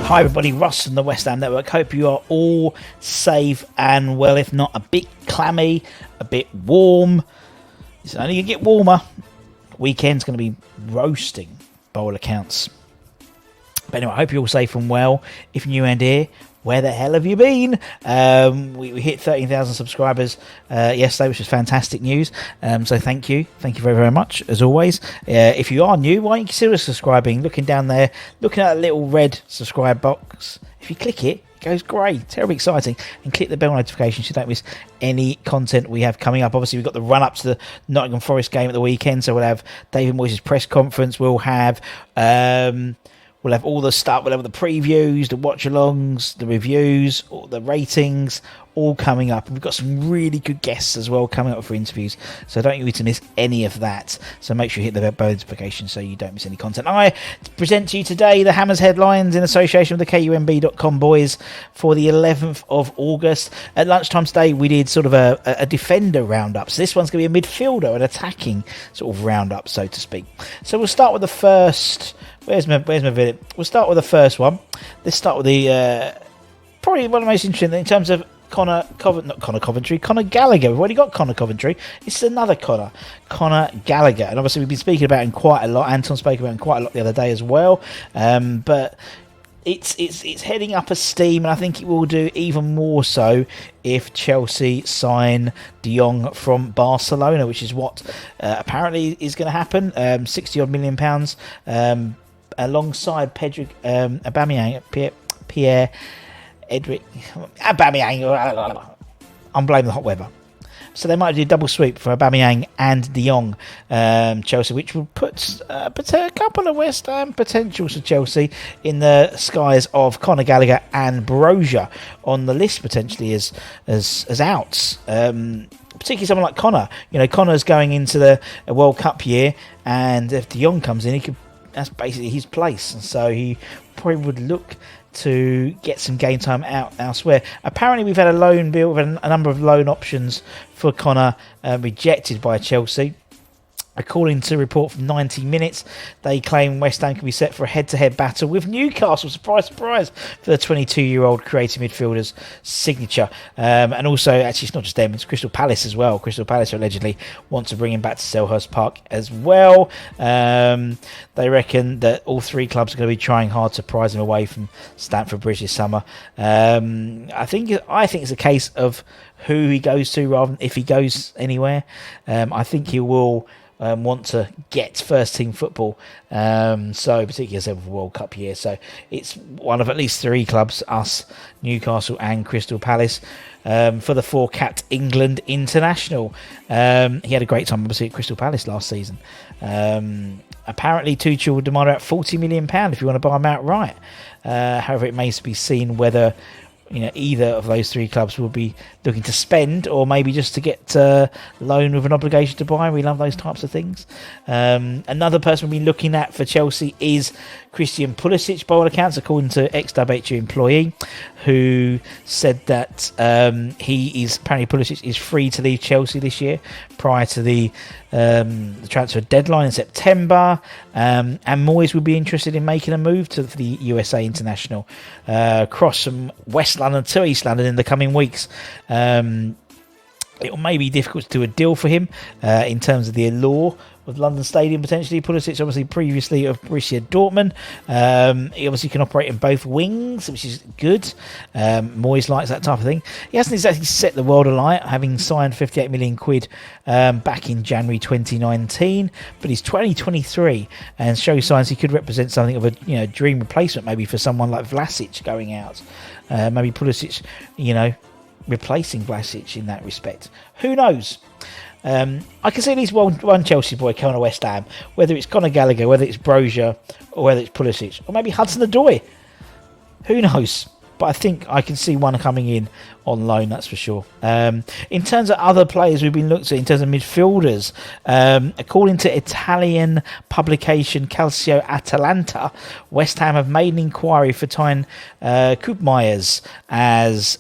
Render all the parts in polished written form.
Hi everybody, Russ from the West Ham Network. Hope you are all safe and well, if not a bit clammy, a bit warm. It's only going to get warmer. Weekend's going to be roasting by all accounts. But anyway, I hope you're all safe and well. If you're new and here, where the hell have you been? We hit 13,000 subscribers yesterday, which is fantastic news. So thank you. Thank you very, very much, as always. If you are new, why don't you consider subscribing? Looking down there, looking at that little red subscribe box. If you click it, it goes grey. Terribly exciting. And click the bell notification so you don't miss any content we have coming up. Obviously, we've got the run-up to the Nottingham Forest game at the weekend. So we'll have David Moyes' press conference. We'll have all the stuff. We'll have the previews, the watch-alongs, the reviews, all the ratings, all coming up. And we've got some really good guests as well coming up for interviews. So don't you need to miss any of that. So make sure you hit the bell notification so you don't miss any content. I present to you today the Hammers headlines in association with the KUMB.com boys for the 11th of August. At lunchtime today, we did sort of a defender roundup. So this one's going to be a midfielder, an attacking sort of roundup, so to speak. So we'll start with the first... Where's my video? We'll start with the first one. Let's start with the probably one of the most interesting in terms of Conor Gallagher. We've already got Conor Coventry. It's another Conor Gallagher, and obviously we've been speaking about him quite a lot. Anton spoke about him quite a lot the other day as well. But it's heading up a steam, and I think it will do even more so if Chelsea sign De Jong from Barcelona, which is what apparently is going to happen. £60-odd million. Alongside Pedro Aubameyang, Pierre-Emerick Aubameyang. I'm blaming the hot weather. So they might do a double sweep for Aubameyang and De Jong, Chelsea, which will put a couple of West Ham potentials for Chelsea in the skies of Conor Gallagher and Brozier on the list potentially as outs. Particularly someone like Conor. You know, Conor's going into the World Cup year, and if De Jong comes in, that's basically his place, and so he probably would look to get some game time out elsewhere. Apparently, we've had a loan bill, we've had a number of loan options for Conor rejected by Chelsea. According to a report from 90 Minutes, they claim West Ham can be set for a head-to-head battle with Newcastle. Surprise, surprise, for the 22-year-old creative midfielder's signature. And also, actually, it's not just them, it's Crystal Palace as well. Crystal Palace allegedly want to bring him back to Selhurst Park as well. They reckon that all three clubs are going to be trying hard to prize him away from Stamford Bridge this summer. I think it's a case of who he goes to rather than if he goes anywhere. I think he will... want to get first team football, so particularly as a World Cup year. So it's one of at least three clubs, us, Newcastle and Crystal Palace, for the four-capped England international. He had a great time obviously at Crystal Palace last season. Apparently Tuchel would demand about £40 million if you want to buy him outright. However, it may be seen whether either of those three clubs will be looking to spend, or maybe just to get loan with an obligation to buy. We love those types of things. Another person we'll be looking at for Chelsea is Christian Pulisic, by all accounts, according to ex-WHU employee, who said that apparently Pulisic is free to leave Chelsea this year prior to the transfer deadline in September, and Moyes would be interested in making a move for the USA international across from West London to East London in the coming weeks. It may be difficult to do a deal for him in terms of the allure of London Stadium potentially. Pulisic obviously previously of Borussia Dortmund. He obviously can operate in both wings, which is good. Moyes likes that type of thing. He hasn't exactly set the world alight, having signed 58 million quid back in January 2019, but he's 23 and shows signs he could represent something of a dream replacement maybe for someone like Vlasic going out. Maybe Pulisic, replacing Vlasic in that respect. Who knows? I can see at least one Chelsea boy coming to West Ham, whether it's Conor Gallagher, whether it's Brozier, or whether it's Pulisic, or maybe Hudson-Odoi. Who knows? But I think I can see one coming in on loan, that's for sure. In terms of other players we've been looked at, in terms of midfielders, according to Italian publication Calcio Atalanta, West Ham have made an inquiry for Teun Koopmeiners as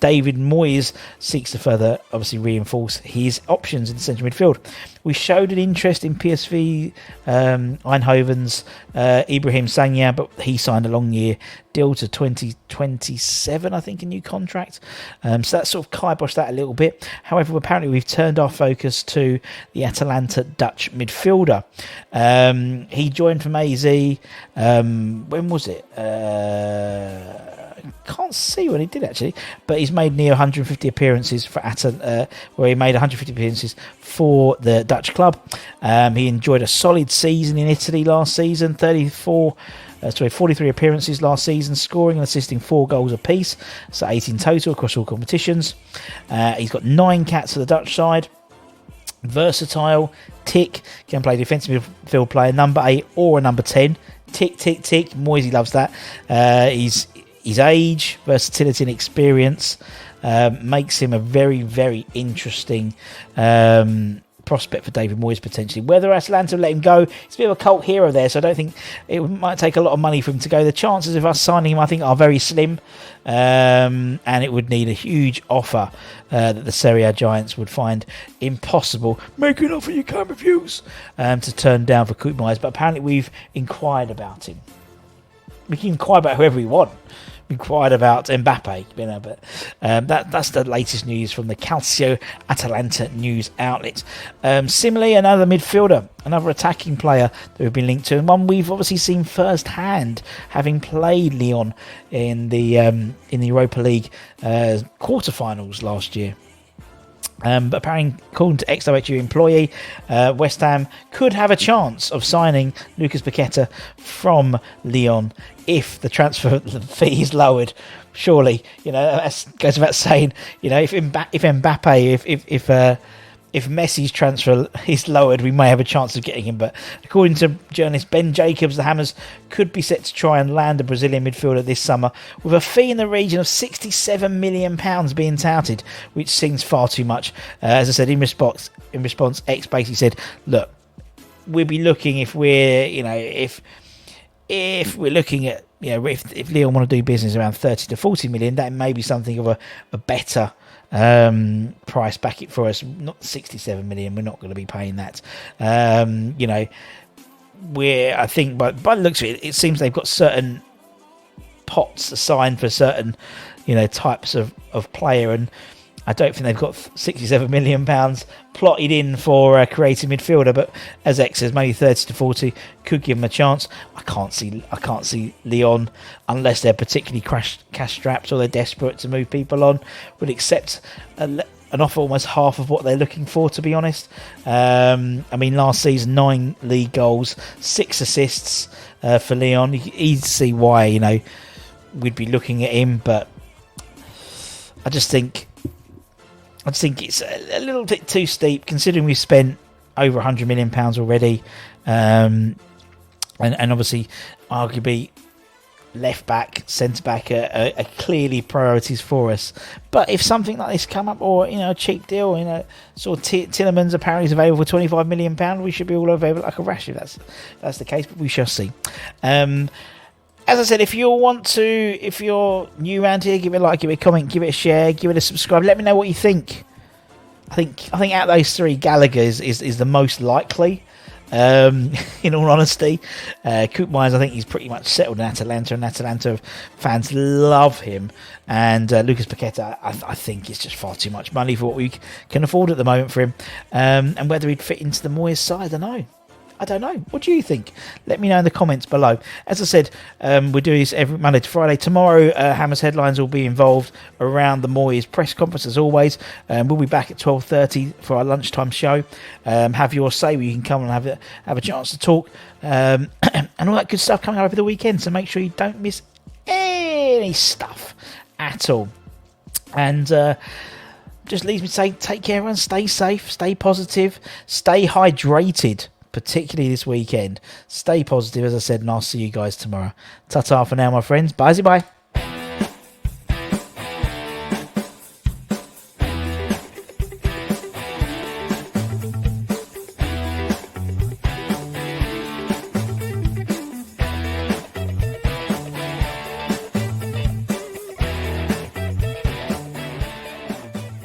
David Moyes seeks to further, obviously, reinforce his options in the central midfield. We showed an interest in PSV Eindhoven's Ibrahim Sagna, but he signed a long year deal to 2027, I think, a new contract. So that sort of kiboshed that a little bit. However, apparently we've turned our focus to the Atalanta Dutch midfielder. He joined from AZ. When was it? Can't see when he did actually, but he's made near 150 appearances for where he made 150 appearances for the Dutch club. He enjoyed a solid season in Italy last season, 43 appearances last season, scoring and assisting 4 goals apiece, so 8 in total across all competitions. He's got 9 caps for the Dutch side. Versatile, tick, can play defensive midfield player, number 8 or a number 10. Tick, tick, tick. Moisey loves that. His age, versatility and experience makes him a very, very interesting prospect for David Moyes potentially. Whether Atalanta let him go, it's a bit of a cult hero there, so I don't think it might take a lot of money for him to go. The chances of us signing him, I think, are very slim, and it would need a huge offer that the Serie A giants would find impossible. Make an offer you can't refuse to turn down for Koopmeiners, but apparently we've inquired about him. We can inquire about whoever we want. We inquired about Mbappe, but that's the latest news from the Calcio Atalanta news outlet. Similarly, another midfielder, another attacking player that we've been linked to, and one we've obviously seen firsthand, having played Lyon in the Europa League quarterfinals last year. But apparently, according to ex-WHU employee, West Ham could have a chance of signing Lucas Paqueta from Lyon if the transfer fee is lowered. Surely, that goes without saying. If Mbappe, if Messi's transfer is lowered, we may have a chance of getting him. But according to journalist Ben Jacobs, the Hammers could be set to try and land a Brazilian midfielder this summer, with a fee in the region of £67 million being touted, which seems far too much. As I said, in response, X basically said, "Look, we'll be looking if we're, if we're looking at, if Lyon want to do business around 30 to 40 million, that may be something of a better." Price bracket for us, not 67 million. We're not going to be paying that. I think, by the looks of it, it seems they've got certain pots assigned for certain, types of player, and I don't think they've got £67 million plotted in for a creative midfielder. But as X says, maybe 30 to 40 could give them a chance. I can't see Lyon, unless they're particularly cash strapped or they're desperate to move people on, would accept an offer almost half of what they're looking for, to be honest. Last season, 9 league goals, 6 assists for Lyon. You can easily see why, we'd be looking at him, but I just think it's a little bit too steep, considering we've spent over £100 million already, and obviously, arguably, left back, centre back are clearly priorities for us. But if something like this come up, or a cheap deal, sort of Tillemans apparently is available for £25 million, we should be all available like a rash if that's the case. But we shall see. As I said, if you're new around here, give it a like, give it a comment, give it a share, give it a subscribe. Let me know what you think. I think out of those 3, Gallagher is the most likely. In all honesty, Koopmeiners, I think he's pretty much settled in Atalanta, and Atalanta fans love him. And Lucas Paqueta, I think it's just far too much money for what we can afford at the moment for him. And whether he'd fit into the Moyes side, I don't know. What do you think? Let me know in the comments below. As I said, we do this every Monday to Friday. Tomorrow, Hammers Headlines will be involved around the Moyes press conference, as always. We'll be back at 12:30 for our lunchtime show. Have your say, where you can come and have a chance to talk. And all that good stuff coming up over the weekend. So make sure you don't miss any stuff at all. And just leaves me to say, take care, everyone. Stay safe, stay positive, stay hydrated, particularly this weekend. Stay positive, as I said, and I'll see you guys tomorrow. Ta-ta for now, my friends. Bye-bye.